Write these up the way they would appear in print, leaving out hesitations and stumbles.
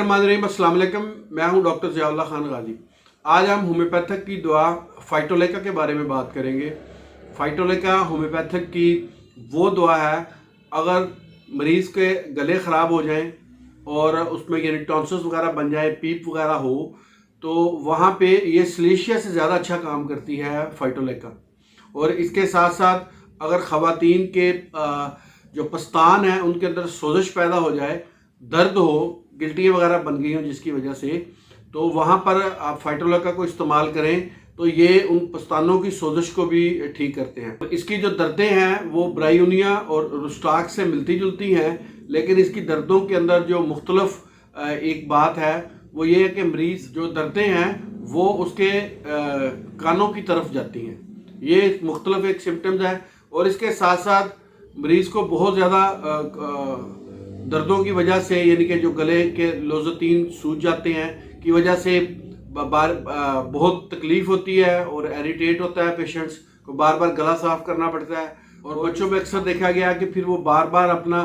बिस्मिल्लाहिर्रहमानिर्रहीम, अस्सलाम वालेकुम। मैं हूं डॉक्टर ज़ियाउल्लाह खान गाजी। आज हम होम्योपैथिक की दवा फाइटोलेका के बारे में बात करेंगे। फाइटोलेका होम्योपैथिक की वो दवा है, अगर मरीज़ के गले ख़राब हो जाएं और उसमें यानी टॉन्सिल्स वगैरह बन जाए, पीप वगैरह हो, तो वहाँ पे ये सिलेशिया से ज़्यादा अच्छा काम करती है फाइटोलेका। और इसके साथ साथ अगर ख़वातीन के जो पस्तान हैं उनके अंदर सोजिश पैदा हो जाए, दर्द हो, गिल्टियाँ वगैरह बन गई हों जिसकी वजह से, तो वहाँ पर आप फाइटोलेका को इस्तेमाल करें तो ये उन पस्तानों की सोजिश को भी ठीक करते हैं। इसकी जो दर्दें हैं वो ब्रायोनिया और रुस्टाक से मिलती जुलती हैं, लेकिन इसकी दर्दों के अंदर जो मुख्तलफ एक बात है वो ये है कि मरीज़ जो दर्दें हैं वो उसके कानों की तरफ जाती हैं। ये मुख्तलफ एक सिम्टम्स है। और इसके साथ साथ मरीज़ को बहुत ज़्यादा दर्दों की वजह से, यानी कि जो गले के लोज़तीन सूज जाते हैं की वजह से बहुत तकलीफ़ होती है और इरिटेट होता है, पेशेंट्स को बार बार गला साफ़ करना पड़ता है। और बच्चों में अक्सर देखा गया कि फिर वो बार बार अपना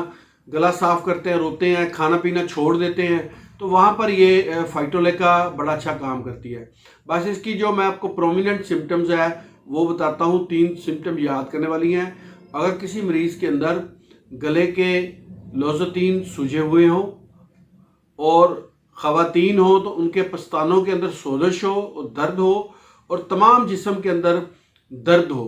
गला साफ़ करते हैं, रोते हैं, खाना पीना छोड़ देते हैं, तो वहाँ पर ये फाइटोलेका बड़ा अच्छा काम करती है। बस इसकी जो मैं आपको प्रोमिनेंट सिम्टम्स है वो बताता हूँ। 3 सिम्टम याद करने वाली हैं। अगर किसी मरीज़ के अंदर गले के लोज़तीन सूजे हुए हों और ख़वातीन हो तो उनके पस्तानों के अंदर सोजिश हो और दर्द हो और तमाम जिस्म के अंदर दर्द हो,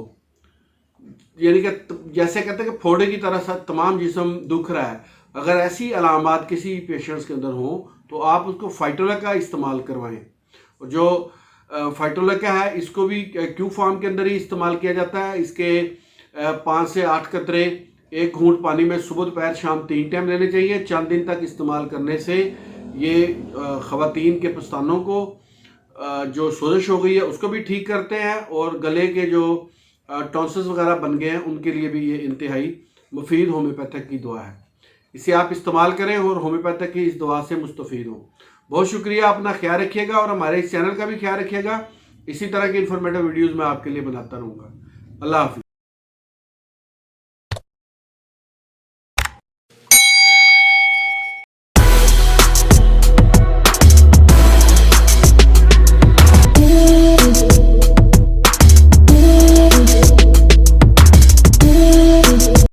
यानी कि जैसे कहते हैं कि फोड़े की तरह सा तमाम जिस्म दुख रहा है, अगर ऐसी अलामात किसी पेशेंट्स के अंदर हो तो आप उसको फाइटोलेका इस्तेमाल करवाएं। और जो फाइटोलेका है इसको भी क्यू फॉर्म के अंदर ही इस्तेमाल किया जाता है। इसके 5 से 8 कतरे 1 घूंट पानी में सुबह दोपहर शाम 3 टाइम लेने चाहिए। चंद दिन तक इस्तेमाल करने से ये ख़वातीन के पस्तानों को जो सोजिश हो गई है उसको भी ठीक करते हैं और गले के जो टॉन्सिल्स वगैरह बन गए हैं उनके लिए भी ये इंतहाई मुफीद होम्योपैथिक की दवा है। इसे आप इस्तेमाल करें और होम्योपैथिक की इस दवा से मुस्तफ़ीद हों। बहुत शुक्रिया, अपना ख्याल रखिएगा और हमारे इस चैनल का भी ख्याल रखिएगा। इसी तरह की इंफॉर्मेटिव वीडियोज़ मैं आपके लिए बनाता रहूँगा। अल्लाह हाफ़िज़।